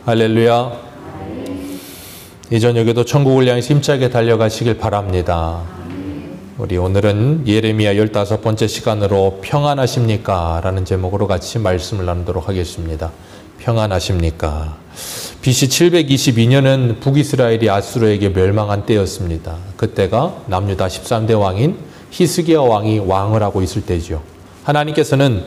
할렐루야. 이 저녁에도 천국을 향해 힘차게 달려가시길 바랍니다. 우리 오늘은 예레미야 15번째 시간으로 평안하십니까? 라는 제목으로 같이 말씀을 나누도록 하겠습니다. 평안하십니까? BC 722년은 북이스라엘이 아수르에게 멸망한 때였습니다. 그때가 남유다 13대 왕인 히스기야 왕이 왕을 하고 있을 때죠. 하나님께서는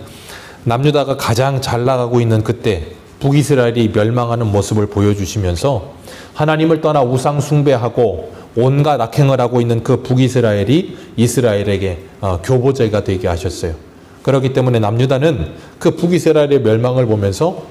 남유다가 가장 잘 나가고 있는 그때 북이스라엘이 멸망하는 모습을 보여주시면서 하나님을 떠나 우상 숭배하고 온갖 악행을 하고 있는 그 북이스라엘이 이스라엘에게 교보제가 되게 하셨어요. 그렇기 때문에 남유다는 그 북이스라엘의 멸망을 보면서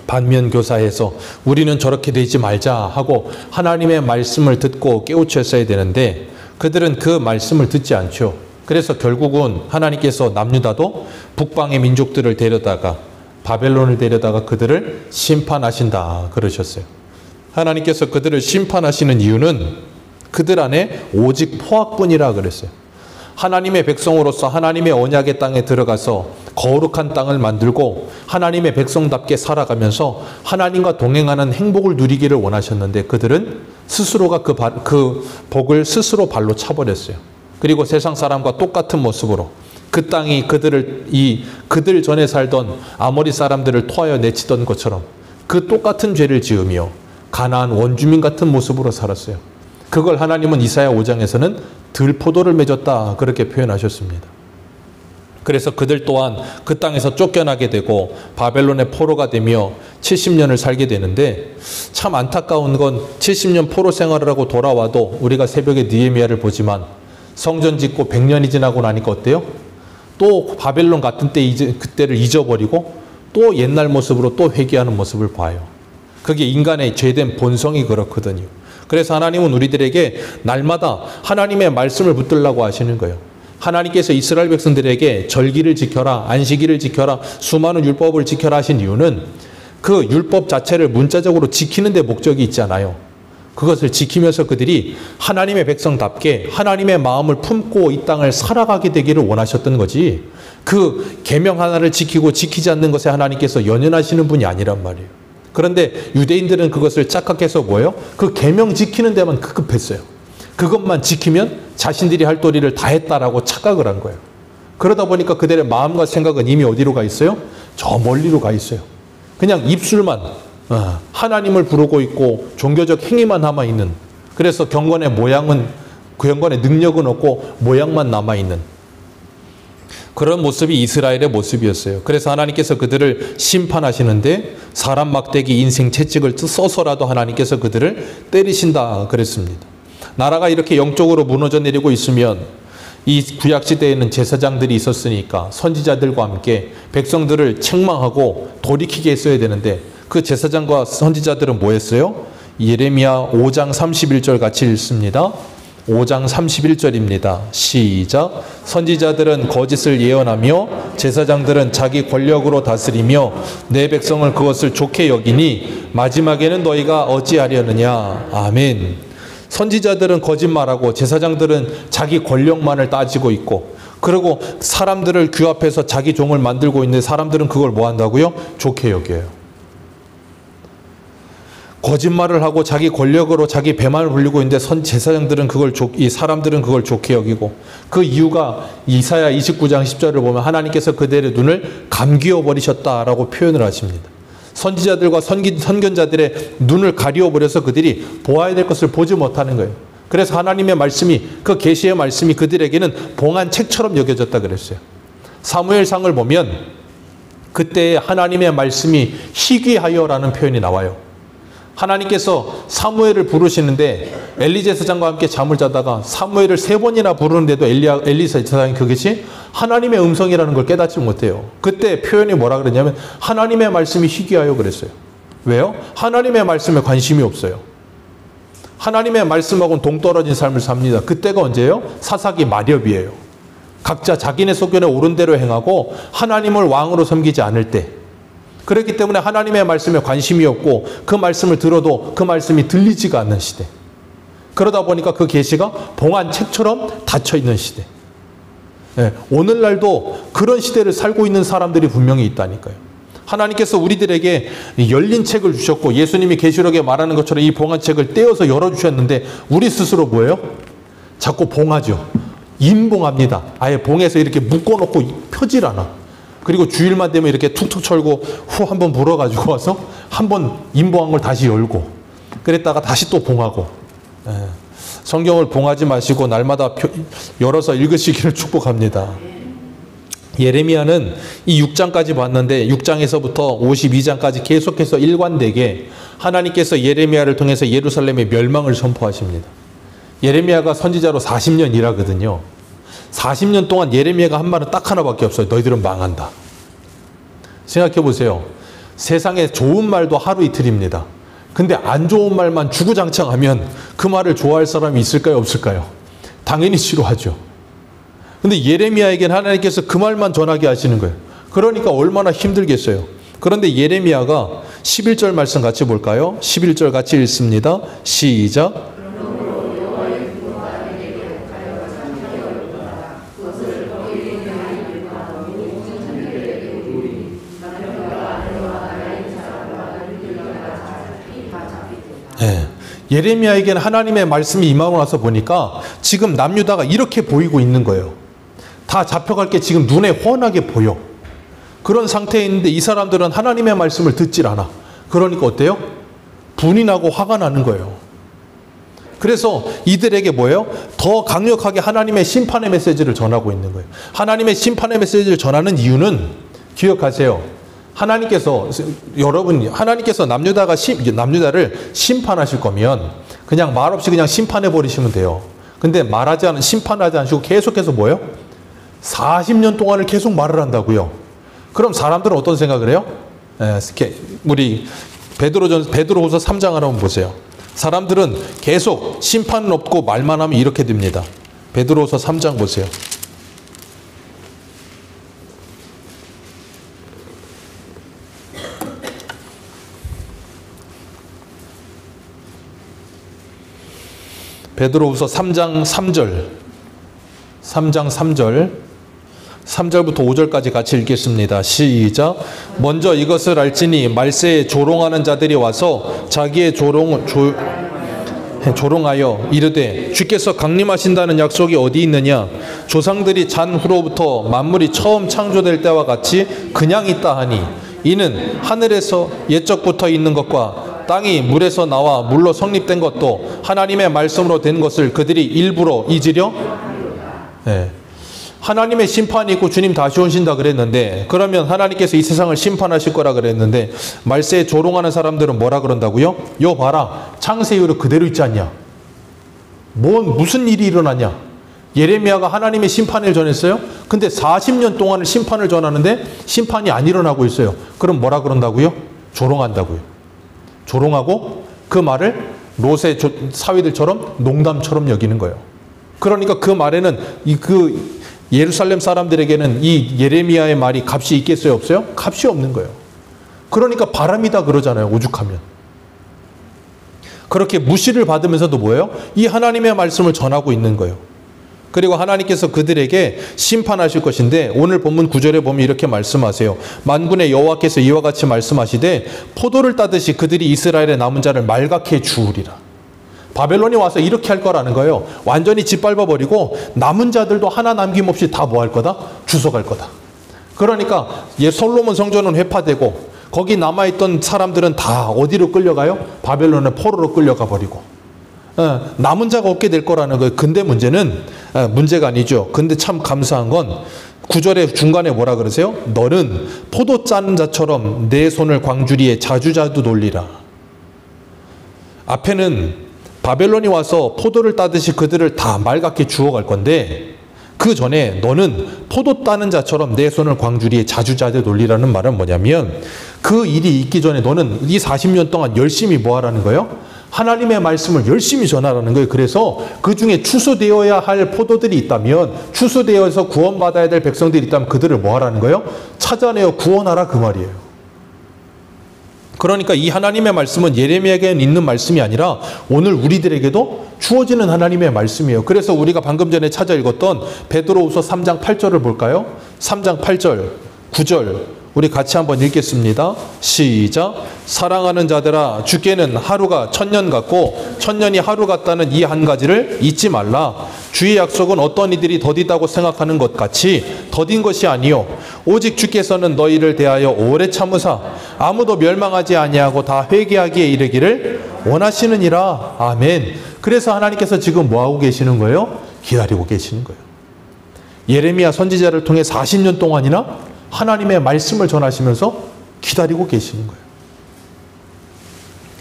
반면교사해서 우리는 저렇게 되지 말자 하고 하나님의 말씀을 듣고 깨우쳤어야 되는데 그들은 그 말씀을 듣지 않죠. 그래서 결국은 하나님께서 남유다도 북방의 민족들을 데려다가 바벨론을 데려다가 그들을 심판하신다 그러셨어요. 하나님께서 그들을 심판하시는 이유는 그들 안에 오직 포악뿐이라 그랬어요. 하나님의 백성으로서 하나님의 언약의 땅에 들어가서 거룩한 땅을 만들고 하나님의 백성답게 살아가면서 하나님과 동행하는 행복을 누리기를 원하셨는데 그들은 스스로가 그 복을 스스로 발로 차버렸어요. 그리고 세상 사람과 똑같은 모습으로 그 땅이 그들 전에 살던 아모리 사람들을 토하여 내치던 것처럼 그 똑같은 죄를 지으며 가나안 원주민 같은 모습으로 살았어요. 그걸 하나님은 이사야 5장에서는 들포도를 맺었다 그렇게 표현하셨습니다. 그래서 그들 또한 그 땅에서 쫓겨나게 되고 바벨론의 포로가 되며 70년을 살게 되는데 참 안타까운 건 70년 포로 생활을 하고 돌아와도 우리가 새벽에 느헤미야를 보지만 성전 짓고 100년이 지나고 나니까 어때요? 또 바벨론 같은 때 그때를 잊어버리고 또 옛날 모습으로 또 회개하는 모습을 봐요. 그게 인간의 죄된 본성이 그렇거든요. 그래서 하나님은 우리들에게 날마다 하나님의 말씀을 붙들라고 하시는 거예요. 하나님께서 이스라엘 백성들에게 절기를 지켜라, 안식일을 지켜라, 수많은 율법을 지켜라 하신 이유는 그 율법 자체를 문자적으로 지키는 데 목적이 있잖아요. 그것을 지키면서 그들이 하나님의 백성답게 하나님의 마음을 품고 이 땅을 살아가게 되기를 원하셨던 거지 그 계명 하나를 지키고 지키지 않는 것에 하나님께서 연연하시는 분이 아니란 말이에요. 그런데 유대인들은 그것을 착각해서 뭐예요? 그 계명 지키는 데만 급급했어요. 그것만 지키면 자신들이 할 도리를 다 했다라고 착각을 한 거예요. 그러다 보니까 그들의 마음과 생각은 이미 어디로 가 있어요? 저 멀리로 가 있어요. 그냥 입술만 하나님을 부르고 있고 종교적 행위만 남아있는, 그래서 경건의 능력은 없고 모양만 남아있는 그런 모습이 이스라엘의 모습이었어요. 그래서 하나님께서 그들을 심판하시는데 사람 막대기 인생 채찍을 써서라도 하나님께서 그들을 때리신다 그랬습니다. 나라가 이렇게 영적으로 무너져 내리고 있으면 이 구약시대에는 제사장들이 있었으니까 선지자들과 함께 백성들을 책망하고 돌이키게 했어야 되는데 그 제사장과 선지자들은 뭐 했어요? 예레미야 5장 31절 같이 읽습니다. 5장 31절입니다. 시작. 선지자들은 거짓을 예언하며 제사장들은 자기 권력으로 다스리며 내 백성을 그것을 좋게 여기니 마지막에는 너희가 어찌하려느냐. 아멘. 선지자들은 거짓말하고 제사장들은 자기 권력만을 따지고 있고 그리고 사람들을 규합해서 자기 종을 만들고 있는데 사람들은 그걸 뭐 한다고요? 좋게 여겨요. 거짓말을 하고 자기 권력으로 자기 배만을 불리고 있는데 제사장들은 이 사람들은 그걸 좋게 여기고 그 이유가 이사야 29장 10절을 보면 하나님께서 그들의 눈을 감기어 버리셨다라고 표현을 하십니다. 선지자들과 선견자들의 눈을 가리워 버려서 그들이 보아야 될 것을 보지 못하는 거예요. 그래서 하나님의 말씀이 그 계시의 말씀이 그들에게는 봉한 책처럼 여겨졌다 그랬어요. 사무엘상을 보면 그때 하나님의 말씀이 희귀하여라는 표현이 나와요. 하나님께서 사무엘을 부르시는데 엘리 제사장과 함께 잠을 자다가 사무엘을 3번이나 부르는데도 엘리 제사장이 그것이 하나님의 음성이라는 걸 깨닫지 못해요. 그때 표현이 뭐라 그랬냐면 하나님의 말씀이 희귀하여 그랬어요. 왜요? 하나님의 말씀에 관심이 없어요. 하나님의 말씀하고는 동떨어진 삶을 삽니다. 그때가 언제예요? 사사기 마렵이에요. 각자 자기네 소견에 옳은 대로 행하고 하나님을 왕으로 섬기지 않을 때, 그렇기 때문에 하나님의 말씀에 관심이 없고 그 말씀을 들어도 그 말씀이 들리지가 않는 시대. 그러다 보니까 그 계시가 봉한 책처럼 닫혀있는 시대. 오늘날도 그런 시대를 살고 있는 사람들이 분명히 있다니까요. 하나님께서 우리들에게 열린 책을 주셨고 예수님이 계시록에 말하는 것처럼 이 봉한 책을 떼어서 열어주셨는데 우리 스스로 뭐예요? 자꾸 봉하죠. 임봉합니다. 아예 봉해서 이렇게 묶어놓고 펴질 않아. 그리고 주일만 되면 이렇게 툭툭 철고 후 한번 불어가지고 와서 한번 임봉한 걸 다시 열고 그랬다가 다시 또 봉하고. 성경을 봉하지 마시고 날마다 열어서 읽으시기를 축복합니다. 예레미야는 이 6장까지 봤는데 6장에서부터 52장까지 계속해서 일관되게 하나님께서 예레미야를 통해서 예루살렘의 멸망을 선포하십니다. 예레미야가 선지자로 40년 일하거든요. 40년 동안 예레미야가 한 말은 딱 하나밖에 없어요. 너희들은 망한다. 생각해 보세요. 세상에 좋은 말도 하루 이틀입니다. 근데 안 좋은 말만 주구장창하면 그 말을 좋아할 사람이 있을까요? 없을까요? 당연히 싫어하죠. 근데 예레미야에게는 하나님께서 그 말만 전하게 하시는 거예요. 그러니까 얼마나 힘들겠어요. 그런데 예레미야가 11절 말씀 같이 볼까요? 11절 같이 읽습니다. 시작. 예레미야에게는 하나님의 말씀이 임하고 나서 보니까 지금 남유다가 이렇게 보이고 있는 거예요. 다 잡혀갈 게 지금 눈에 훤하게 보여. 그런 상태에 있는데 이 사람들은 하나님의 말씀을 듣질 않아. 그러니까 어때요? 분이 나고 화가 나는 거예요. 그래서 이들에게 뭐예요? 더 강력하게 하나님의 심판의 메시지를 전하고 있는 거예요. 하나님의 심판의 메시지를 전하는 이유는 기억하세요. 하나님께서 남유다를 심판하실 거면 그냥 말없이 그냥 심판해 버리시면 돼요. 근데 심판하지 않으시고 계속해서 뭐예요? 40년 동안을 계속 말을 한다고요. 그럼 사람들은 어떤 생각을 해요? 우리 베드로후서 3장을 한번 보세요. 사람들은 계속 심판은 없고 말만 하면 이렇게 됩니다. 베드로후서 3장 보세요. 베드로후서 3장 3절부터 5절까지 같이 읽겠습니다. 시작. 먼저 이것을 알지니 말세에 조롱하는 자들이 와서 자기의 조롱하여 이르되 주께서 강림하신다는 약속이 어디 있느냐? 조상들이 잔 후로부터 만물이 처음 창조될 때와 같이 그냥 있다 하니 이는 하늘에서 옛적부터 있는 것과 땅이 물에서 나와 물로 성립된 것도 하나님의 말씀으로 된 것을 그들이 일부러 잊으려? 하나님의 심판이 있고 주님 다시 오신다 그랬는데 그러면 하나님께서 이 세상을 심판하실 거라 그랬는데 말세에 조롱하는 사람들은 뭐라 그런다고요? 요 봐라. 창세 이후로 그대로 있지 않냐? 무슨 일이 일어났냐? 예레미야가 하나님의 심판을 전했어요? 근데 40년 동안을 심판을 전하는데 심판이 안 일어나고 있어요. 그럼 뭐라 그런다고요? 조롱한다고요. 조롱하고 그 말을 롯의 사위들처럼 농담처럼 여기는 거예요. 그러니까 그 말에는 예루살렘 사람들에게는 이 예레미야의 말이 값이 있겠어요? 없어요? 값이 없는 거예요. 그러니까 바람이다 그러잖아요. 오죽하면. 그렇게 무시를 받으면서도 뭐예요? 이 하나님의 말씀을 전하고 있는 거예요. 그리고 하나님께서 그들에게 심판하실 것인데 오늘 본문 9절에 보면 이렇게 말씀하세요. 만군의 여호와께서 이와 같이 말씀하시되 포도를 따듯이 그들이 이스라엘의 남은 자를 말갛게 주우리라. 바벨론이 와서 이렇게 할 거라는 거예요. 완전히 짓밟아버리고 남은 자들도 하나 남김없이 다 뭐 할 거다? 주워갈 거다. 그러니까 솔로몬 성전은 회파되고 거기 남아있던 사람들은 다 어디로 끌려가요? 바벨론의 포로로 끌려가 버리고 남은 자가 없게 될 거라는 거예요. 근데 문제가 아니죠. 근데 참 감사한 건 9절의 중간에 뭐라 그러세요? 너는 포도 짜는 자처럼 내 손을 광주리에 자주자주 놀리라. 앞에는 바벨론이 와서 포도를 따듯이 그들을 다 말갛게 주워갈 건데 그 전에 너는 포도 따는 자처럼 내 손을 광주리에 자주자주 놀리라는 말은 뭐냐면 그 일이 있기 전에 너는 이 40년 동안 열심히 뭐 하라는 거예요? 하나님의 말씀을 열심히 전하라는 거예요. 그래서 그 중에 추수되어야 할 포도들이 있다면 추수되어서 구원받아야 될 백성들이 있다면 그들을 뭐 하라는 거예요? 찾아내어 구원하라 그 말이에요. 그러니까 이 하나님의 말씀은 예레미야에게는 있는 말씀이 아니라 오늘 우리들에게도 주어지는 하나님의 말씀이에요. 그래서 우리가 방금 전에 찾아 읽었던 베드로후서 3장 8절을 볼까요? 3장 8절, 9절, 우리 같이 한번 읽겠습니다. 시작. 사랑하는 자들아, 주께는 하루가 천년 같고 천년이 하루 같다는 이 한 가지를 잊지 말라. 주의 약속은 어떤 이들이 더디다고 생각하는 것 같이 더딘 것이 아니요 오직 주께서는 너희를 대하여 오래 참으사 아무도 멸망하지 아니하고 다 회개하기에 이르기를 원하시느니라. 아멘. 그래서 하나님께서 지금 뭐하고 계시는 거예요? 기다리고 계시는 거예요. 예레미야 선지자를 통해 40년 동안이나 하나님의 말씀을 전하시면서 기다리고 계시는 거예요.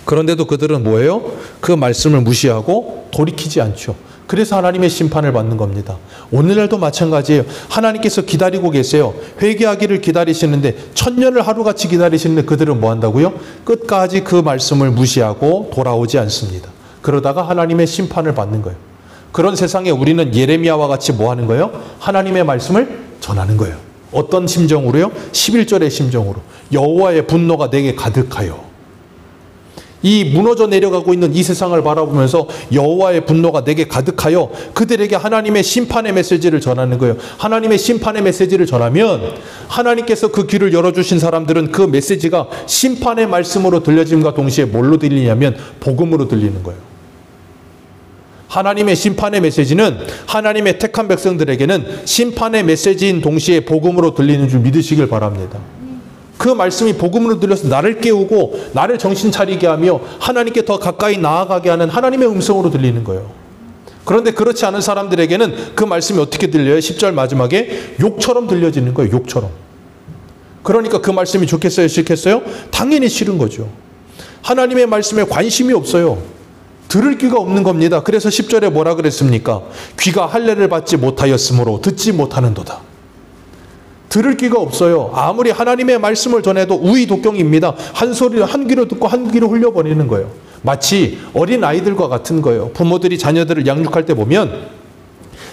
그런데도 그들은 뭐예요? 그 말씀을 무시하고 돌이키지 않죠. 그래서 하나님의 심판을 받는 겁니다. 오늘날도 마찬가지예요. 하나님께서 기다리고 계세요. 회개하기를 기다리시는데 천년을 하루같이 기다리시는데 그들은 뭐 한다고요? 끝까지 그 말씀을 무시하고 돌아오지 않습니다. 그러다가 하나님의 심판을 받는 거예요. 그런 세상에 우리는 예레미야와 같이 뭐 하는 거예요? 하나님의 말씀을 전하는 거예요. 어떤 심정으로요? 11절의 심정으로. 여호와의 분노가 내게 가득하여. 이 무너져 내려가고 있는 이 세상을 바라보면서 여호와의 분노가 내게 가득하여 그들에게 하나님의 심판의 메시지를 전하는 거예요. 하나님의 심판의 메시지를 전하면 하나님께서 그 귀를 열어주신 사람들은 그 메시지가 심판의 말씀으로 들려짐과 동시에 뭘로 들리냐면 복음으로 들리는 거예요. 하나님의 심판의 메시지는 하나님의 택한 백성들에게는 심판의 메시지인 동시에 복음으로 들리는 줄 믿으시길 바랍니다. 그 말씀이 복음으로 들려서 나를 깨우고 나를 정신 차리게 하며 하나님께 더 가까이 나아가게 하는 하나님의 음성으로 들리는 거예요. 그런데 그렇지 않은 사람들에게는 그 말씀이 어떻게 들려요? 10절 마지막에 욕처럼 들려지는 거예요. 욕처럼. 그러니까 그 말씀이 좋겠어요? 싫겠어요? 당연히 싫은 거죠. 하나님의 말씀에 관심이 없어요. 들을 귀가 없는 겁니다. 그래서 10절에 뭐라 그랬습니까? 귀가 할례를 받지 못하였으므로 듣지 못하는도다. 들을 귀가 없어요. 아무리 하나님의 말씀을 전해도 우의독경입니다. 한 소리를 한 귀로 듣고 한 귀로 흘려버리는 거예요. 마치 어린 아이들과 같은 거예요. 부모들이 자녀들을 양육할 때 보면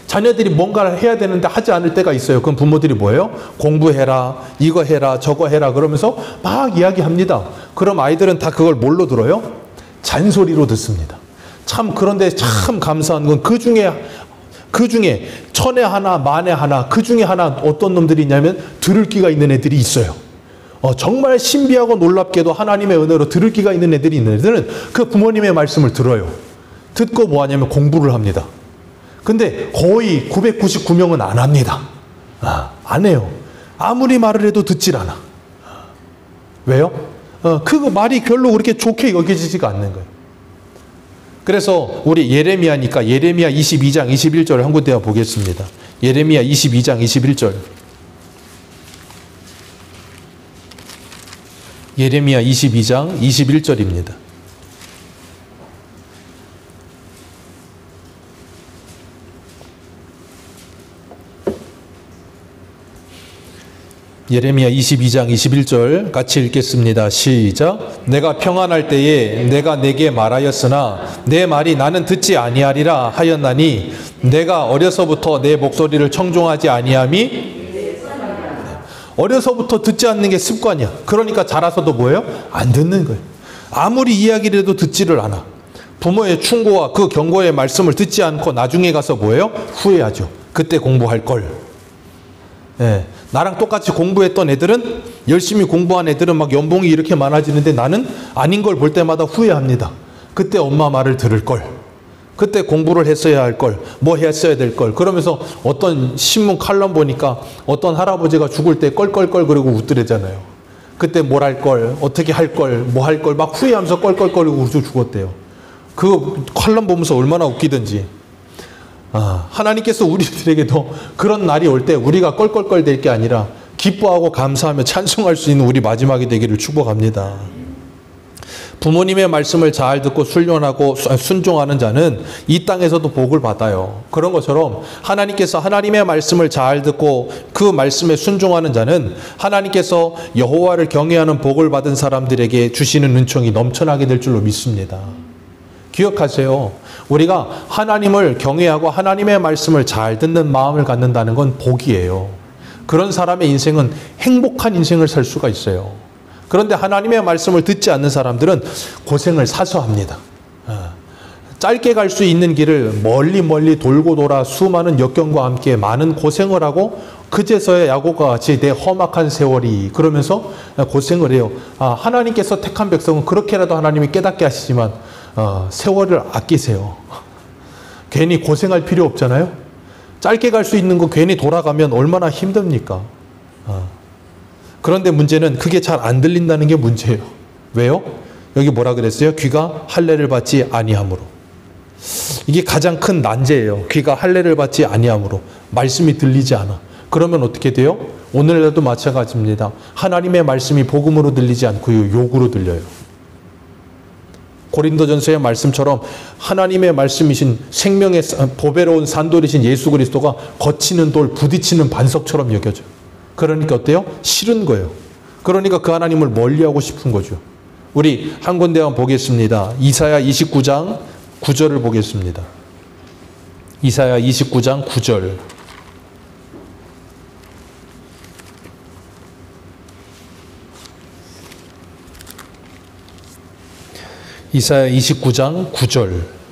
자녀들이 뭔가를 해야 되는데 하지 않을 때가 있어요. 그럼 부모들이 뭐예요? 공부해라, 이거 해라, 저거 해라 그러면서 막 이야기합니다. 그럼 아이들은 다 그걸 뭘로 들어요? 잔소리로 듣습니다. 참 그런데 참 감사한 건 그 중에 천에 하나 만에 하나 그 중에 하나 어떤 놈들이 있냐면 들을 귀가 있는 애들이 있어요. 정말 신비하고 놀랍게도 하나님의 은혜로 들을 귀가 있는 애들이 있는 애들은 그 부모님의 말씀을 들어요. 듣고 뭐 하냐면 공부를 합니다. 근데 거의 999명은 안 합니다. 안 해요. 아무리 말을 해도 듣질 않아. 왜요? 그 말이 별로 그렇게 좋게 여겨지지가 않는 거예요. 그래서 우리 예레미야니까 예레미야 22장 21절을 한 군데 보겠습니다. 예레미야 22장 21절. 예레미야 22장 21절입니다. 예레미야 22장 21절 같이 읽겠습니다. 시작. 내가 평안할 때에 내가 내게 말하였으나 내 말이 나는 듣지 아니하리라 하였나니 내가 어려서부터 내 목소리를 청종하지 아니함이 어려서부터 듣지 않는 게 습관이야. 그러니까 자라서도 뭐예요? 안 듣는 거예요. 아무리 이야기를 해도 듣지를 않아. 부모의 충고와 그 경고의 말씀을 듣지 않고 나중에 가서 뭐예요? 후회하죠. 그때 공부할 걸. 예. 나랑 똑같이 공부했던 애들은 열심히 공부한 애들은 막 연봉이 이렇게 많아지는데 나는 아닌 걸 볼 때마다 후회합니다. 그때 엄마 말을 들을 걸. 그때 공부를 했어야 할 걸. 뭐 했어야 될 걸. 그러면서 어떤 신문 칼럼 보니까 어떤 할아버지가 죽을 때 껄껄껄 그러고 웃더래잖아요. 그때 뭘 할 걸, 어떻게 할 걸, 뭐 할 걸 막 후회하면서 껄껄거리고 죽었대요. 그 칼럼 보면서 얼마나 웃기든지. 하나님께서 우리들에게도 그런 날이 올 때 우리가 껄껄껄 될 게 아니라 기뻐하고 감사하며 찬송할 수 있는 우리 마지막이 되기를 축복합니다. 부모님의 말씀을 잘 듣고 순종하고 순종하는 자는 이 땅에서도 복을 받아요. 그런 것처럼 하나님께서 하나님의 말씀을 잘 듣고 그 말씀에 순종하는 자는 하나님께서 여호와를 경외하는 복을 받은 사람들에게 주시는 은총이 넘쳐나게 될 줄로 믿습니다. 기억하세요. 우리가 하나님을 경외하고 하나님의 말씀을 잘 듣는 마음을 갖는다는 건 복이에요. 그런 사람의 인생은 행복한 인생을 살 수가 있어요. 그런데 하나님의 말씀을 듣지 않는 사람들은 고생을 사서 합니다. 짧게 갈 수 있는 길을 멀리 멀리 돌고 돌아 수많은 역경과 함께 많은 고생을 하고 그제서야 야곱과 같이 내 험악한 세월이 그러면서 고생을 해요. 하나님께서 택한 백성은 그렇게라도 하나님이 깨닫게 하시지만 세월을 아끼세요. 괜히 고생할 필요 없잖아요. 짧게 갈 수 있는 거 괜히 돌아가면 얼마나 힘듭니까? 그런데 문제는 그게 잘 안 들린다는 게 문제예요. 왜요? 여기 뭐라 그랬어요? 귀가 할례를 받지 아니함으로. 이게 가장 큰 난제예요. 귀가 할례를 받지 아니함으로. 말씀이 들리지 않아. 그러면 어떻게 돼요? 오늘날도 마찬가지입니다. 하나님의 말씀이 복음으로 들리지 않고요, 욕으로 들려요. 고린도전서의 말씀처럼 하나님의 말씀이신 생명의 보배로운 산돌이신 예수 그리스도가 거치는 돌, 부딪히는 반석처럼 여겨져요. 그러니까 어때요? 싫은 거예요. 그러니까 그 하나님을 멀리하고 싶은 거죠. 우리 한 군데만 보겠습니다. 이사야 29장 9절을 보겠습니다. 이사야 29장 9절. 이사야 29장 9절.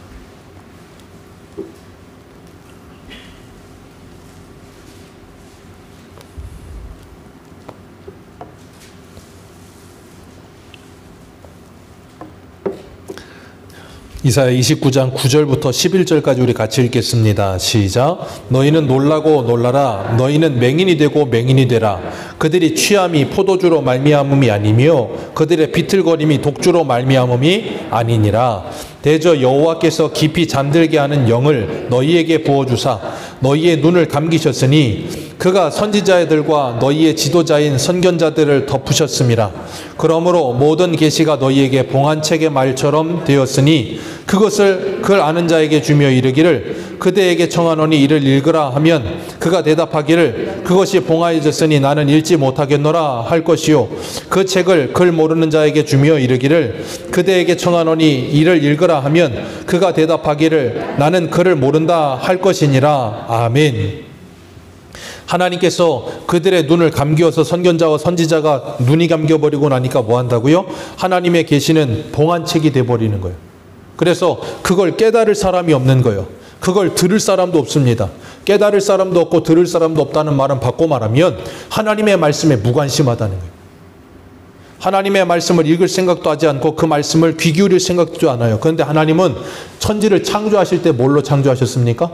이사야 29장 9절부터 11절까지 우리 같이 읽겠습니다. 시작. 너희는 놀라고 놀라라. 너희는 맹인이 되고 맹인이 되라. 그들이 취함이 포도주로 말미암음이 아니며 그들의 비틀거림이 독주로 말미암음이 아니니라. 대저 여호와께서 깊이 잠들게 하는 영을 너희에게 부어주사 너희의 눈을 감기셨으니 그가 선지자들과 너희의 지도자인 선견자들을 덮으셨음이라. 그러므로 모든 계시가 너희에게 봉한책의 말처럼 되었으니 그걸 아는 자에게 주며 이르기를 그대에게 청하노니 이를 읽으라 하면 그가 대답하기를 그것이 봉하여졌으니 나는 읽지 못하겠노라 할 것이요 그 책을 글 모르는 자에게 주며 이르기를 그대에게 청하노니 이를 읽으라 하면 그가 대답하기를 나는 글을 모른다 할 것이니라. 아멘. 하나님께서 그들의 눈을 감기어서 선견자와 선지자가 눈이 감겨버리고 나니까 뭐 한다고요? 하나님의 계시는 봉한책이 돼버리는 거예요. 그래서 그걸 깨달을 사람이 없는 거예요. 그걸 들을 사람도 없습니다. 깨달을 사람도 없고 들을 사람도 없다는 말은 바꿔 말하면 하나님의 말씀에 무관심하다는 거예요. 하나님의 말씀을 읽을 생각도 하지 않고 그 말씀을 귀 기울일 생각도 않아요. 그런데 하나님은 천지를 창조하실 때 뭘로 창조하셨습니까?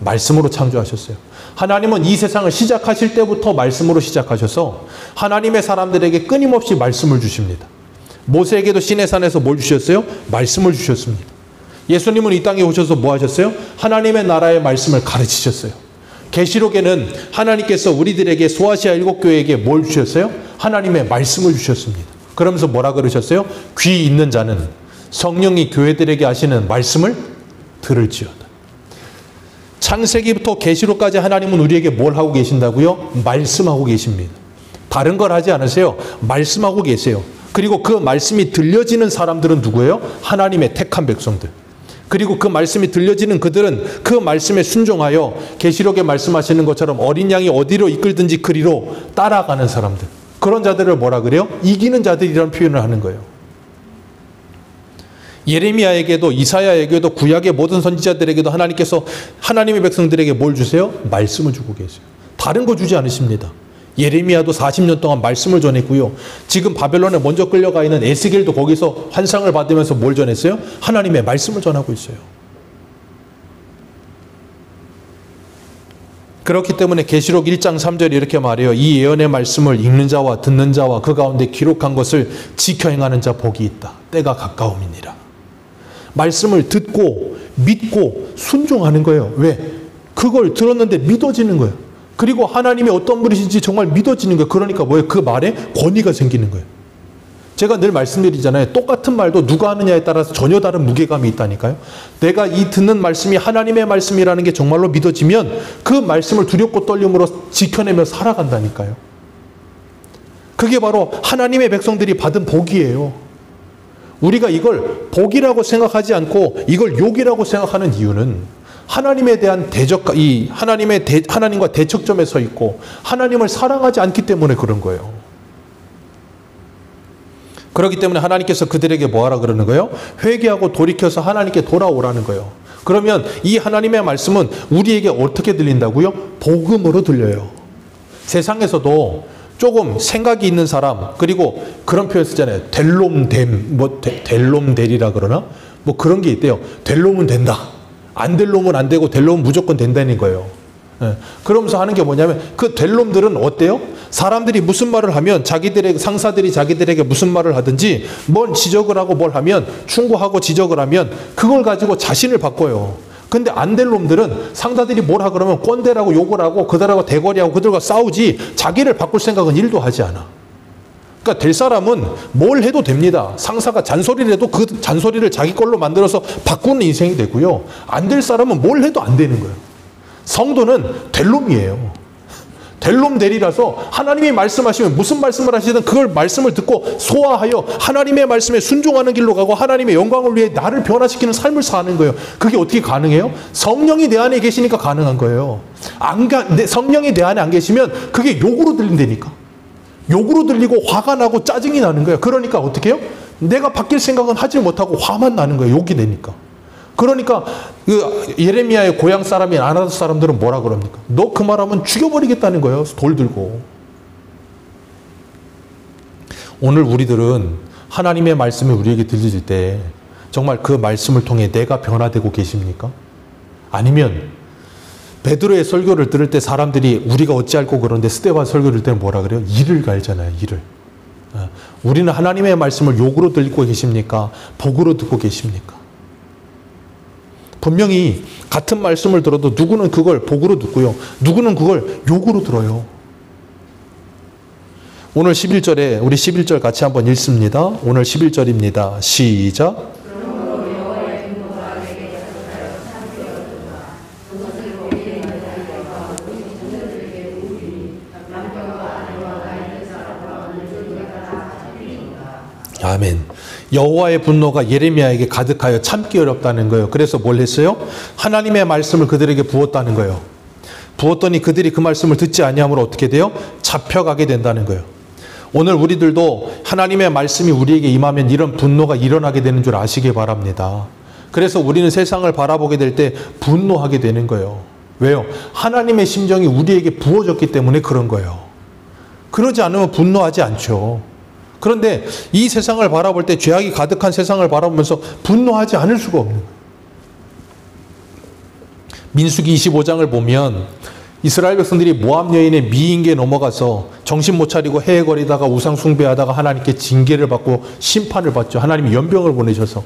말씀으로 창조하셨어요. 하나님은 이 세상을 시작하실 때부터 말씀으로 시작하셔서 하나님의 사람들에게 끊임없이 말씀을 주십니다. 모세에게도 시내산에서 뭘 주셨어요? 말씀을 주셨습니다. 예수님은 이 땅에 오셔서 뭐 하셨어요? 하나님의 나라의 말씀을 가르치셨어요. 계시록에는 하나님께서 우리들에게 소아시아 7교회에게 뭘 주셨어요? 하나님의 말씀을 주셨습니다. 그러면서 뭐라 그러셨어요? 귀 있는 자는 성령이 교회들에게 하시는 말씀을 들을지어다. 창세기부터 계시록까지 하나님은 우리에게 뭘 하고 계신다고요? 말씀하고 계십니다. 다른 걸 하지 않으세요. 말씀하고 계세요. 그리고 그 말씀이 들려지는 사람들은 누구예요? 하나님의 택한 백성들. 그리고 그 말씀이 들려지는 그들은 그 말씀에 순종하여 계시록에 말씀하시는 것처럼 어린 양이 어디로 이끌든지 그리로 따라가는 사람들. 그런 자들을 뭐라 그래요? 이기는 자들이라는 표현을 하는 거예요. 예레미야에게도 이사야에게도 구약의 모든 선지자들에게도 하나님께서 하나님의 백성들에게 뭘 주세요? 말씀을 주고 계세요. 다른 거 주지 않으십니다. 예레미야도 40년 동안 말씀을 전했고요. 지금 바벨론에 먼저 끌려가 있는 에스겔도 거기서 환상을 받으면서 뭘 전했어요? 하나님의 말씀을 전하고 있어요. 그렇기 때문에 계시록 1장 3절이 이렇게 말해요. 이 예언의 말씀을 읽는 자와 듣는 자와 그 가운데 기록한 것을 지켜 행하는 자 복이 있다. 때가 가까움이니라. 말씀을 듣고 믿고 순종하는 거예요. 왜? 그걸 들었는데 믿어지는 거예요. 그리고 하나님이 어떤 분이신지 정말 믿어지는 거예요. 그러니까 뭐예요? 그 말에 권위가 생기는 거예요. 제가 늘 말씀드리잖아요. 똑같은 말도 누가 하느냐에 따라서 전혀 다른 무게감이 있다니까요. 내가 이 듣는 말씀이 하나님의 말씀이라는 게 정말로 믿어지면 그 말씀을 두렵고 떨림으로 지켜내며 살아간다니까요. 그게 바로 하나님의 백성들이 받은 복이에요. 우리가 이걸 복이라고 생각하지 않고 이걸 욕이라고 생각하는 이유는 하나님에 대한 하나님과 대척점에 서 있고 하나님을 사랑하지 않기 때문에 그런 거예요. 그렇기 때문에 하나님께서 그들에게 뭐하라 그러는 거예요? 회개하고 돌이켜서 하나님께 돌아오라는 거예요. 그러면 이 하나님의 말씀은 우리에게 어떻게 들린다고요? 복음으로 들려요. 세상에서도 조금 생각이 있는 사람, 그리고 그런 표현 쓰잖아요. 될 놈 됨, 될 놈 되리라 그러나? 뭐 그런 게 있대요. 될 놈은 된다. 안 될 놈은 안 되고 될 놈은 무조건 된다는 거예요. 예. 그러면서 하는 게 뭐냐면 그 될 놈들은 어때요? 사람들이 무슨 말을 하면 자기들의 상사들이 자기들에게 무슨 말을 하든지 뭘 지적을 하고 뭘 하면 충고하고 지적을 하면 그걸 가지고 자신을 바꿔요. 근데 안 될 놈들은 상사들이 뭘 하고 그러면 꼰대라고 욕을 하고 그들하고 대거리하고 그들과 싸우지 자기를 바꿀 생각은 일도 하지 않아. 그러니까 될 사람은 뭘 해도 됩니다. 상사가 잔소리를 해도 그 잔소리를 자기 걸로 만들어서 바꾸는 인생이 되고요. 안 될 사람은 뭘 해도 안 되는 거예요. 성도는 될 놈이에요. 될 놈 되리라서 하나님이 말씀하시면 무슨 말씀을 하시든 그걸 말씀을 듣고 소화하여 하나님의 말씀에 순종하는 길로 가고 하나님의 영광을 위해 나를 변화시키는 삶을 사는 거예요. 그게 어떻게 가능해요? 성령이 내 안에 계시니까 가능한 거예요. 성령이 내 안에 안 계시면 그게 욕으로 들린다니까. 욕으로 들리고 화가 나고 짜증이 나는 거예요. 그러니까 어떻게 해요? 내가 바뀔 생각은 하지 못하고 화만 나는 거예요. 욕이 되니까. 그러니까 그 예레미야의 고향 사람인 아나도 사람들은 뭐라 그럽니까? 너 그 말하면 죽여버리겠다는 거예요. 돌 들고. 오늘 우리들은 하나님의 말씀이 우리에게 들려질 때 정말 그 말씀을 통해 내가 변화되고 계십니까? 아니면 베드로의 설교를 들을 때 사람들이 우리가 어찌할꼬 그러는데 스데반 설교를 들을 때는 뭐라 그래요? 이를 갈잖아요. 이를. 우리는 하나님의 말씀을 욕으로 듣고 계십니까? 복으로 듣고 계십니까? 분명히 같은 말씀을 들어도 누구는 그걸 복으로 듣고요. 누구는 그걸 욕으로 들어요. 오늘 11절에 우리 11절 같이 한번 읽습니다. 오늘 11절입니다. 시작. 아멘. 여호와의 분노가 예레미야에게 가득하여 참기 어렵다는 거예요. 그래서 뭘 했어요? 하나님의 말씀을 그들에게 부었다는 거예요. 부었더니 그들이 그 말씀을 듣지 아니함으로 어떻게 돼요? 잡혀가게 된다는 거예요. 오늘 우리들도 하나님의 말씀이 우리에게 임하면 이런 분노가 일어나게 되는 줄 아시기 바랍니다. 그래서 우리는 세상을 바라보게 될 때 분노하게 되는 거예요. 왜요? 하나님의 심정이 우리에게 부어졌기 때문에 그런 거예요. 그러지 않으면 분노하지 않죠. 그런데 이 세상을 바라볼 때 죄악이 가득한 세상을 바라보면서 분노하지 않을 수가 없는 거예요. 민수기 25장을 보면 이스라엘 백성들이 모압 여인의 미인계에 넘어가서 정신 못 차리고 헤헤거리다가 우상 숭배하다가 하나님께 징계를 받고 심판을 받죠. 하나님이 연병을 보내셔서.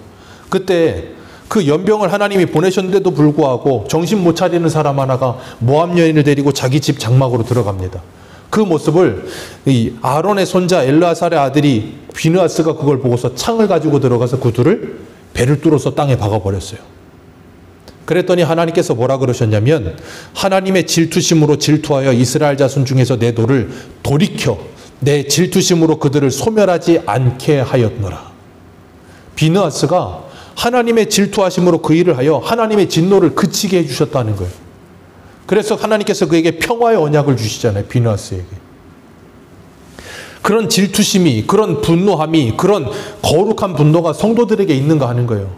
그때 그 연병을 하나님이 보내셨는데도 불구하고 정신 못 차리는 사람 하나가 모압 여인을 데리고 자기 집 장막으로 들어갑니다. 그 모습을 이 아론의 손자 엘르아살의 아들이 비느하스가 그걸 보고서 창을 가지고 들어가서 그 둘을 배를 뚫어서 땅에 박아버렸어요. 그랬더니 하나님께서 뭐라 그러셨냐면 하나님의 질투심으로 질투하여 이스라엘 자손 중에서 내 도를 돌이켜 내 질투심으로 그들을 소멸하지 않게 하였노라. 비느하스가 하나님의 질투하심으로 그 일을 하여 하나님의 진노를 그치게 해주셨다는 거예요. 그래서 하나님께서 그에게 평화의 언약을 주시잖아요. 비느하스에게. 그런 질투심이, 그런 분노함이, 그런 거룩한 분노가 성도들에게 있는가 하는 거예요.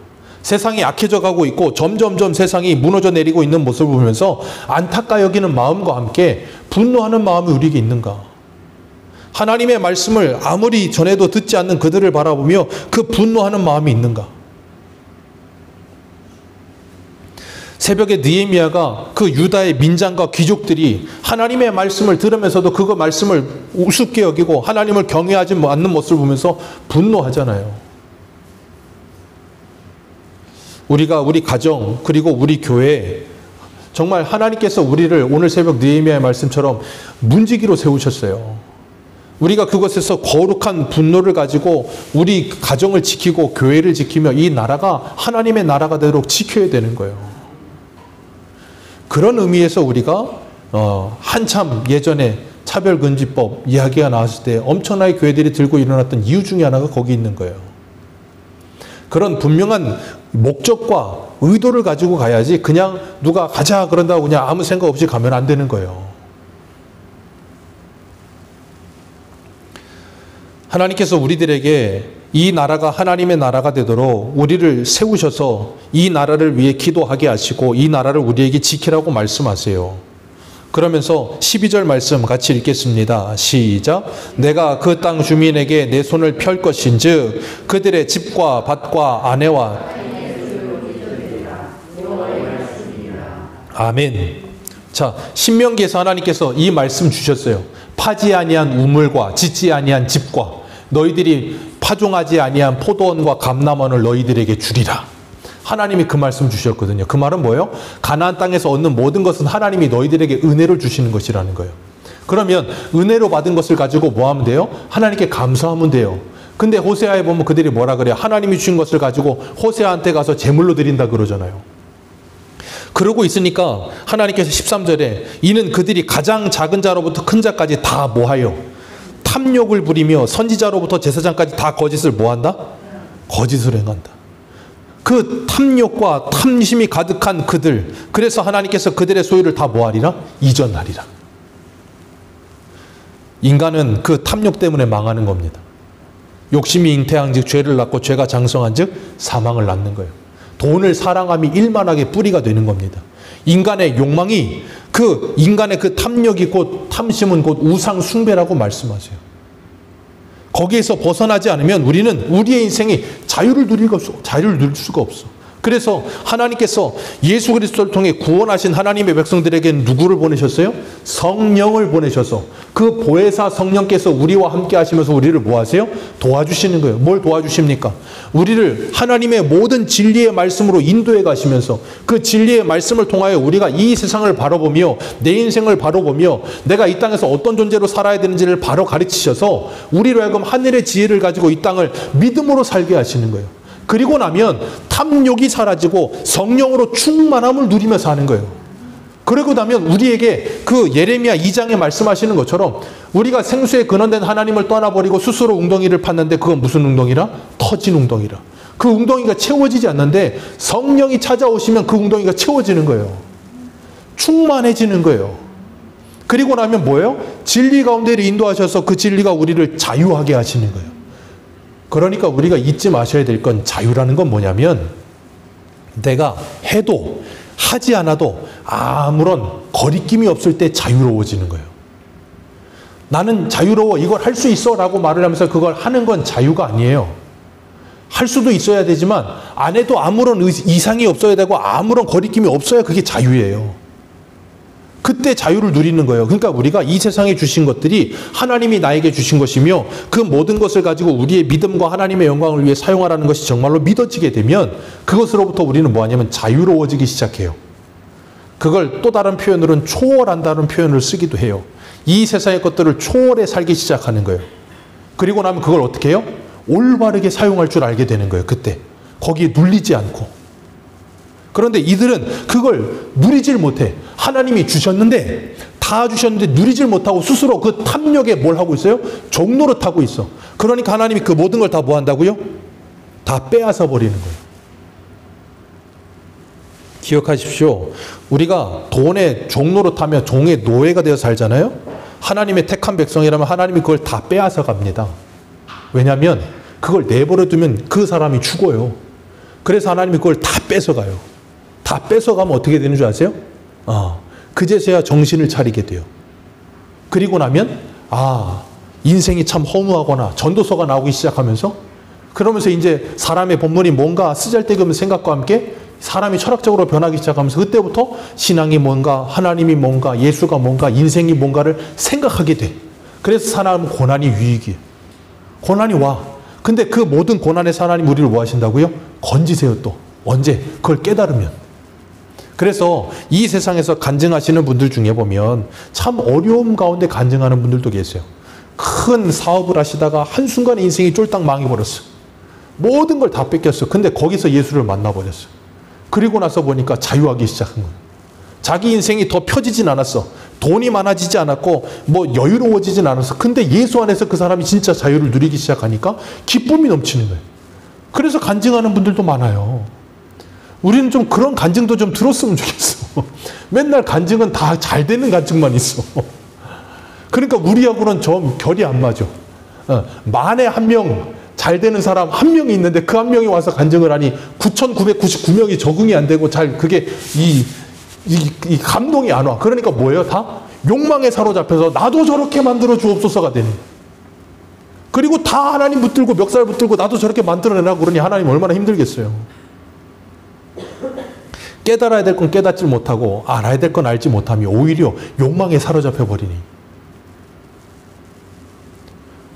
세상이 악해져 가고 있고 점점점 세상이 무너져 내리고 있는 모습을 보면서 안타까 여기는 마음과 함께 분노하는 마음이 우리에게 있는가. 하나님의 말씀을 아무리 전해도 듣지 않는 그들을 바라보며 그 분노하는 마음이 있는가. 새벽에 느헤미야가 그 유다의 민장과 귀족들이 하나님의 말씀을 들으면서도 그거 말씀을 우습게 여기고 하나님을 경외하지 않는 모습을 보면서 분노하잖아요. 우리가 우리 가정 그리고 우리 교회 정말 하나님께서 우리를 오늘 새벽 느헤미야의 말씀처럼 문지기로 세우셨어요. 우리가 그것에서 거룩한 분노를 가지고 우리 가정을 지키고 교회를 지키며 이 나라가 하나님의 나라가 되도록 지켜야 되는 거예요. 그런 의미에서 우리가 한참 예전에 차별금지법 이야기가 나왔을 때 엄청나게 교회들이 들고 일어났던 이유 중에 하나가 거기 있는 거예요. 그런 분명한 목적과 의도를 가지고 가야지 그냥 누가 가자 그런다고 그냥 아무 생각 없이 가면 안 되는 거예요. 하나님께서 우리들에게 이 나라가 하나님의 나라가 되도록 우리를 세우셔서 이 나라를 위해 기도하게 하시고 이 나라를 우리에게 지키라고 말씀하세요. 그러면서 12절 말씀 같이 읽겠습니다. 시작. 내가 그 땅 주민에게 내 손을 펼 것인즉 그들의 집과 밭과 아내와 아멘. 자, 신명기에서 하나님께서 이 말씀 주셨어요. 파지 아니한 우물과 짓지 아니한 집과 너희들이 파종하지 아니한 포도원과 감람원을 너희들에게 주리라. 하나님이 그 말씀 주셨거든요. 그 말은 뭐예요? 가나안 땅에서 얻는 모든 것은 하나님이 너희들에게 은혜를 주시는 것이라는 거예요. 그러면 은혜로 받은 것을 가지고 뭐 하면 돼요? 하나님께 감사하면 돼요. 근데 호세아에 보면 그들이 뭐라 그래요? 하나님이 주신 것을 가지고 호세아한테 가서 제물로 드린다 그러잖아요. 그러고 있으니까 하나님께서 13절에 이는 그들이 가장 작은 자로부터 큰 자까지 다 뭐하여 탐욕을 부리며 선지자로부터 제사장까지 다 거짓을 뭐한다? 거짓을 행한다. 그 탐욕과 탐심이 가득한 그들, 그래서 하나님께서 그들의 소유를 다 뭐하리라? 이전하리라. 인간은 그 탐욕 때문에 망하는 겁니다. 욕심이 잉태한 즉 죄를 낳고 죄가 장성한 즉 사망을 낳는 거예요. 돈을 사랑함이 일만하게 뿌리가 되는 겁니다. 인간의 욕망이 그 인간의 그 탐욕이 곧 탐심은 곧 우상 숭배라고 말씀하세요. 거기에서 벗어나지 않으면 우리는 우리의 인생이 자유를 누릴 수가 없어. 그래서 하나님께서 예수 그리스도를 통해 구원하신 하나님의 백성들에게는 누구를 보내셨어요? 성령을 보내셔서 그 보혜사 성령께서 우리와 함께 하시면서 우리를 뭐 하세요? 도와주시는 거예요. 뭘 도와주십니까? 우리를 하나님의 모든 진리의 말씀으로 인도해 가시면서 그 진리의 말씀을 통하여 우리가 이 세상을 바라보며 내 인생을 바라보며 내가 이 땅에서 어떤 존재로 살아야 되는지를 바로 가르치셔서 우리로 하여금 하늘의 지혜를 가지고 이 땅을 믿음으로 살게 하시는 거예요. 그리고 나면 탐욕이 사라지고 성령으로 충만함을 누리며 사는 거예요. 그러고 나면 우리에게 그 예레미야 2장에 말씀하시는 것처럼 우리가 생수에 근원된 하나님을 떠나버리고 스스로 웅덩이를 팠는데 그건 무슨 웅덩이라? 터진 웅덩이라. 그 웅덩이가 채워지지 않는데 성령이 찾아오시면 그 웅덩이가 채워지는 거예요. 충만해지는 거예요. 그리고 나면 뭐예요? 진리 가운데를 인도하셔서 그 진리가 우리를 자유하게 하시는 거예요. 그러니까 우리가 잊지 마셔야 될 건 자유라는 건 뭐냐면 내가 해도 하지 않아도 아무런 거리낌이 없을 때 자유로워지는 거예요. 나는 자유로워 이걸 할 수 있어 라고 말을 하면서 그걸 하는 건 자유가 아니에요. 할 수도 있어야 되지만 안 해도 아무런 이상이 없어야 되고 아무런 거리낌이 없어야 그게 자유예요. 그때 자유를 누리는 거예요. 그러니까 우리가 이 세상에 주신 것들이 하나님이 나에게 주신 것이며 그 모든 것을 가지고 우리의 믿음과 하나님의 영광을 위해 사용하라는 것이 정말로 믿어지게 되면 그것으로부터 우리는 뭐하냐면 자유로워지기 시작해요. 그걸 또 다른 표현으로는 초월한다는 표현을 쓰기도 해요. 이 세상의 것들을 초월해 살기 시작하는 거예요. 그리고 나면 그걸 어떻게 해요? 올바르게 사용할 줄 알게 되는 거예요. 그때 거기에 눌리지 않고. 그런데 이들은 그걸 누리질 못해. 하나님이 주셨는데 다 주셨는데 누리질 못하고 스스로 그 탐욕에 뭘 하고 있어요? 종노릇하고 있어. 그러니까 하나님이 그 모든 걸 다 뭐 한다고요? 다 빼앗아 버리는 거예요. 기억하십시오. 우리가 돈에 종노릇하며 종의 노예가 되어 살잖아요. 하나님의 택한 백성이라면 하나님이 그걸 다 빼앗아 갑니다. 왜냐하면 그걸 내버려 두면 그 사람이 죽어요. 그래서 하나님이 그걸 다 뺏어가요. 다 뺏어가면 어떻게 되는 줄 아세요? 그제서야 정신을 차리게 돼요. 그리고 나면 인생이 참 허무하거나 전도서가 나오기 시작하면서 그러면서 이제 사람의 본문이 뭔가 쓰잘데기 없는 생각과 함께 사람이 철학적으로 변하기 시작하면서 그때부터 신앙이 뭔가 하나님이 뭔가 예수가 뭔가 인생이 뭔가를 생각하게 돼. 그래서 사람은 고난이 유익이에요. 고난이 와. 근데 그 모든 고난에서 하나님 우리를 뭐 하신다고요? 건지세요 또. 언제? 그걸 깨달으면. 그래서 이 세상에서 간증하시는 분들 중에 보면 참 어려움 가운데 간증하는 분들도 계세요. 큰 사업을 하시다가 한순간에 인생이 쫄딱 망해버렸어요. 모든 걸 다 뺏겼어요. 근데 거기서 예수를 만나버렸어요. 그리고 나서 보니까 자유하기 시작한 거예요. 자기 인생이 더 펴지진 않았어. 돈이 많아지지 않았고 뭐 여유로워지진 않았어. 근데 예수 안에서 그 사람이 진짜 자유를 누리기 시작하니까 기쁨이 넘치는 거예요. 그래서 간증하는 분들도 많아요. 우리는 좀 그런 간증도 좀 들었으면 좋겠어. 맨날 간증은 다 잘 되는 간증만 있어. 그러니까 우리하고는 좀 결이 안 맞아. 만에 한 명 잘 되는 사람 한 명이 있는데 그 한 명이 와서 간증을 하니 9,999명이 적응이 안 되고 잘 그게 이 감동이 안 와. 그러니까 뭐예요? 다 욕망에 사로잡혀서 나도 저렇게 만들어 주옵소서가 되는 거예요. 그리고 다 하나님 붙들고 멱살 붙들고 나도 저렇게 만들어내라고 그러니 하나님 얼마나 힘들겠어요. 깨달아야 될 건 깨닫지 못하고 알아야 될 건 알지 못하며 오히려 욕망에 사로잡혀 버리니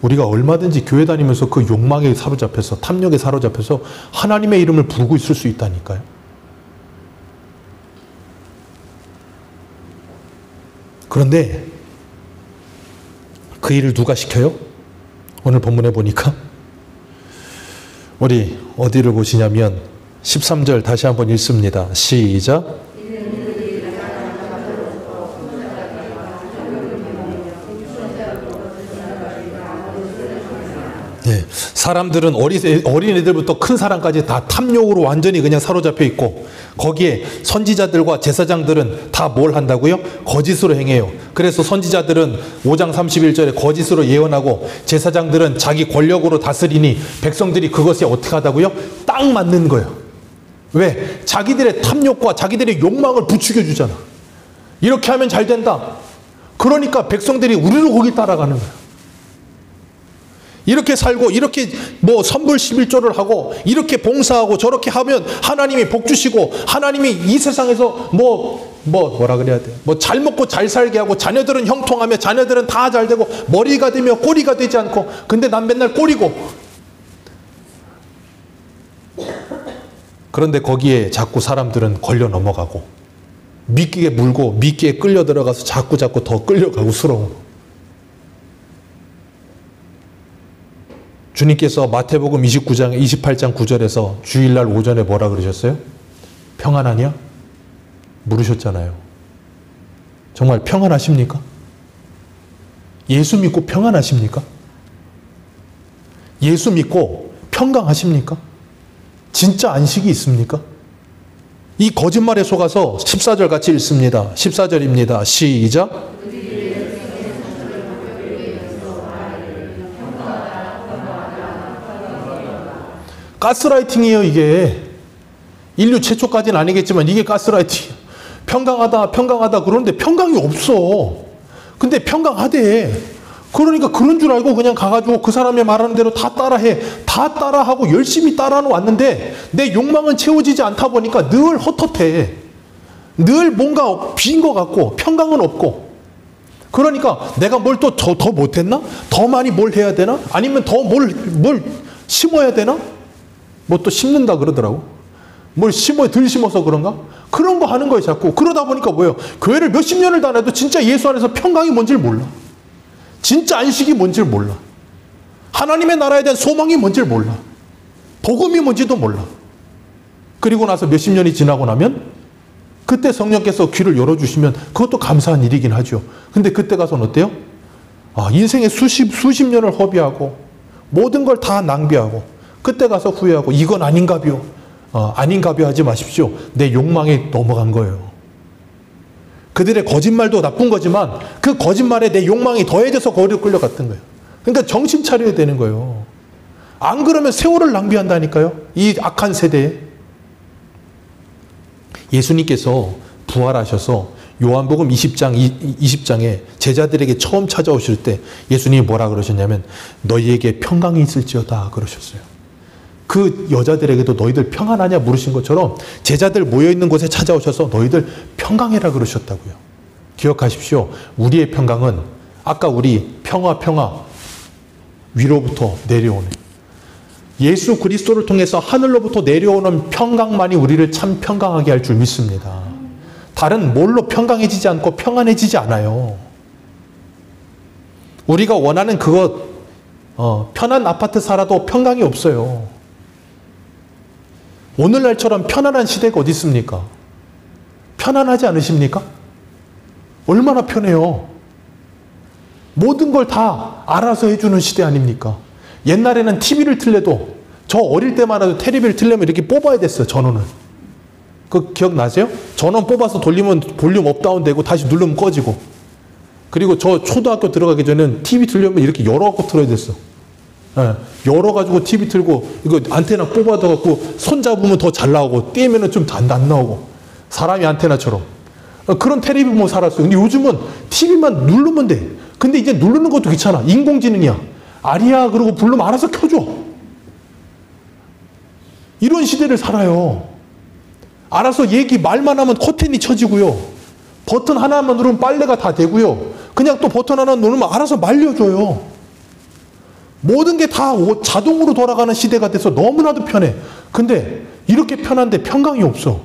우리가 얼마든지 교회 다니면서 그 욕망에 사로잡혀서 탐욕에 사로잡혀서 하나님의 이름을 부르고 있을 수 있다니까요. 그런데 그 일을 누가 시켜요? 오늘 본문에 보니까 우리 어디를 보시냐면 13절 다시 한번 읽습니다. 시작. 네, 사람들은 어린애들부터 큰 사람까지 다 탐욕으로 완전히 그냥 사로잡혀 있고 거기에 선지자들과 제사장들은 다 뭘 한다고요? 거짓으로 행해요. 그래서 선지자들은 5장 31절에 거짓으로 예언하고 제사장들은 자기 권력으로 다스리니 백성들이 그것에 어떻게 하다고요? 딱 맞는 거예요. 왜? 자기들의 탐욕과 자기들의 욕망을 부추겨 주잖아. 이렇게 하면 잘 된다. 그러니까 백성들이 우리로 거기 따라가는 거예요. 이렇게 살고 이렇게 뭐 선불 11조를 하고 이렇게 봉사하고 저렇게 하면 하나님이 복 주시고 하나님이 이 세상에서 뭐라 그래야 돼? 뭐 잘 먹고 잘 살게 하고 자녀들은 형통하며 자녀들은 다 잘 되고 머리가 되며 꼬리가 되지 않고 근데 난 맨날 꼬리고 그런데 거기에 자꾸 사람들은 걸려 넘어가고 미끼에 물고 미끼에 끌려 들어가서 자꾸 더 끌려가고 스러워. 주님께서 마태복음 29장 28장 9절에서 주일날 오전에 뭐라 그러셨어요? 평안하냐? 물으셨잖아요. 정말 평안하십니까? 예수 믿고 평안하십니까? 예수 믿고 평강하십니까? 진짜 안식이 있습니까? 이 거짓말에 속아서 14절 같이 읽습니다. 14절입니다. 시작. 가스라이팅이에요, 이게. 인류 최초까지는 아니겠지만 이게 가스라이팅이에요. 평강하다 그러는데 평강이 없어. 근데 평강하대. 그러니까 그런 줄 알고 그냥 가가지고 그 사람이 말하는 대로 다 따라해. 다 따라하고 열심히 따라는 왔는데 내 욕망은 채워지지 않다 보니까 늘 헛헛해. 늘 뭔가 빈 것 같고 평강은 없고. 그러니까 내가 뭘 또 더 못했나? 더 많이 뭘 해야 되나? 아니면 더 뭘 심어야 되나? 뭐 또 심는다 그러더라고. 뭘 덜 심어서 그런가? 그런 거 하는 거예요, 자꾸. 그러다 보니까 뭐예요? 교회를 몇십 년을 다녀도 진짜 예수 안에서 평강이 뭔지를 몰라. 진짜 안식이 뭔지를 몰라. 하나님의 나라에 대한 소망이 뭔지를 몰라. 복음이 뭔지도 몰라. 그리고 나서 몇십 년이 지나고 나면 그때 성령께서 귀를 열어주시면 그것도 감사한 일이긴 하죠. 근데 그때 가서는 어때요? 인생의 수십 년을 허비하고 모든 걸 다 낭비하고 그때 가서 후회하고 이건 아닌가비요. 아닌가비요 하지 마십시오. 내 욕망에 넘어간 거예요. 그들의 거짓말도 나쁜 거지만 그 거짓말에 내 욕망이 더해져서 거기로 끌려갔던 거예요. 그러니까 정신 차려야 되는 거예요. 안 그러면 세월을 낭비한다니까요. 이 악한 세대에. 예수님께서 부활하셔서 요한복음 20장에 제자들에게 처음 찾아오실 때 예수님이 뭐라 그러셨냐면 너희에게 평강이 있을지어다 그러셨어요. 그 여자들에게도 너희들 평안하냐 물으신 것처럼 제자들 모여있는 곳에 찾아오셔서 너희들 평강해라 그러셨다고요. 기억하십시오. 우리의 평강은 아까 우리 평화 위로부터 내려오는 예수 그리스도를 통해서 하늘로부터 내려오는 평강만이 우리를 참 평강하게 할 줄 믿습니다. 다른 뭘로 평강해지지 않고 평안해지지 않아요. 우리가 원하는 그것 편한 아파트 살아도 평강이 없어요. 오늘날처럼 편안한 시대가 어디 있습니까? 편안하지 않으십니까? 얼마나 편해요. 모든 걸 다 알아서 해주는 시대 아닙니까? 옛날에는 TV를 틀려도 저 어릴 때만 해도 TV를 틀려면 이렇게 뽑아야 됐어요. 전원을. 그 기억나세요? 전원 뽑아서 돌리면 볼륨 업다운 되고 다시 누르면 꺼지고. 그리고 저 초등학교 들어가기 전에는 TV 틀려면 이렇게 열어갖고 틀어야 됐어. 네, 열어가지고 TV 틀고 이거 안테나 뽑아둬갖고 손 잡으면 더 잘 나오고 떼면은 좀 안 나오고 사람이 안테나처럼 그런 텔레비 보고 살았어요. 근데 요즘은 TV만 누르면 돼. 근데 이제 누르는 것도 귀찮아. 인공지능이야. 아리야 그러고 부르면 알아서 켜줘. 이런 시대를 살아요. 알아서 말만 하면 커튼이 쳐지고요. 버튼 하나만 누르면 빨래가 다 되고요. 그냥 또 버튼 하나 누르면 알아서 말려줘요. 모든 게 다 자동으로 돌아가는 시대가 돼서 너무나도 편해. 근데 이렇게 편한데 평강이 없어.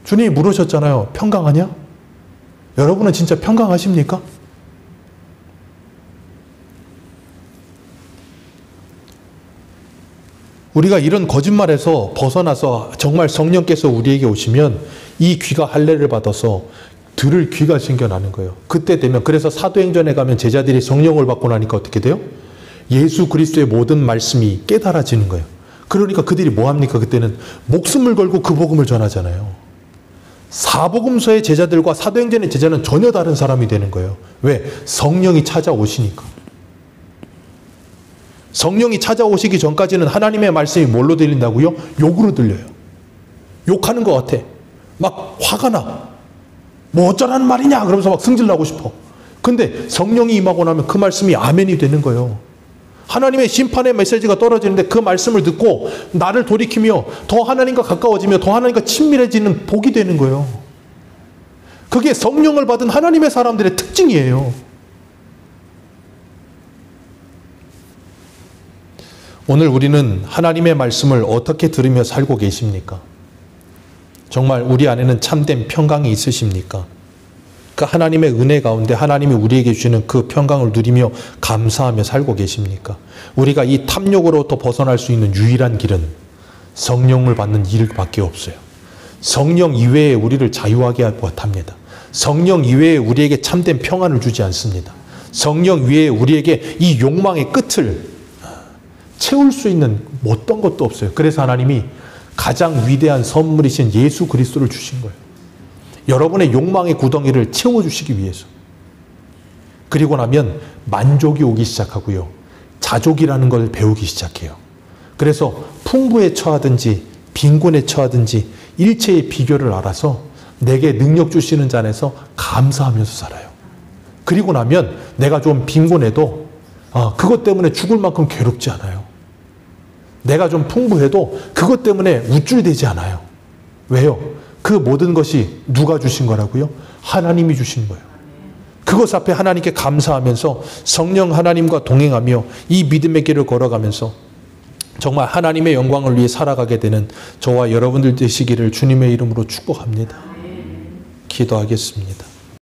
주님이 물으셨잖아요. 평강하냐? 여러분은 진짜 평강하십니까? 우리가 이런 거짓말에서 벗어나서 정말 성령께서 우리에게 오시면 이 귀가 할례를 받아서 들을 귀가 생겨나는 거예요. 그때 되면, 그래서 사도행전에 가면 제자들이 성령을 받고 나니까 어떻게 돼요? 예수 그리스도의 모든 말씀이 깨달아지는 거예요. 그러니까 그들이 뭐 합니까? 그때는 목숨을 걸고 그 복음을 전하잖아요. 사복음서의 제자들과 사도행전의 제자는 전혀 다른 사람이 되는 거예요. 왜? 성령이 찾아오시니까. 성령이 찾아오시기 전까지는 하나님의 말씀이 뭘로 들린다고요? 욕으로 들려요. 욕하는 것 같아. 막 화가 나. 뭐 어쩌라는 말이냐 그러면서 막 승질나고 싶어. 근데 성령이 임하고 나면 그 말씀이 아멘이 되는 거예요. 하나님의 심판의 메시지가 떨어지는데 그 말씀을 듣고 나를 돌이키며 더 하나님과 가까워지며 더 하나님과 친밀해지는 복이 되는 거예요. 그게 성령을 받은 하나님의 사람들의 특징이에요. 오늘 우리는 하나님의 말씀을 어떻게 들으며 살고 계십니까? 정말 우리 안에는 참된 평강이 있으십니까? 그 하나님의 은혜 가운데 하나님이 우리에게 주시는 그 평강을 누리며 감사하며 살고 계십니까? 우리가 이 탐욕으로부터 벗어날 수 있는 유일한 길은 성령을 받는 일밖에 없어요. 성령 이외에 우리를 자유하게 못합니다. 성령 이외에 우리에게 참된 평안을 주지 않습니다. 성령 위에 우리에게 이 욕망의 끝을 채울 수 있는 어떤 것도 없어요. 그래서 하나님이 가장 위대한 선물이신 예수 그리스도를 주신 거예요. 여러분의 욕망의 구덩이를 채워주시기 위해서. 그리고 나면 만족이 오기 시작하고요. 자족이라는 걸 배우기 시작해요. 그래서 풍부에 처하든지 빈곤에 처하든지 일체의 비결을 알아서 내게 능력 주시는 자 안에서 감사하면서 살아요. 그리고 나면 내가 좀 빈곤해도 그것 때문에 죽을 만큼 괴롭지 않아요. 내가 좀 풍부해도 그것 때문에 우쭐대지 않아요. 왜요? 그 모든 것이 누가 주신 거라고요? 하나님이 주신 거예요. 그것 앞에 하나님께 감사하면서 성령 하나님과 동행하며 이 믿음의 길을 걸어가면서 정말 하나님의 영광을 위해 살아가게 되는 저와 여러분들 되시기를 주님의 이름으로 축복합니다. 기도하겠습니다.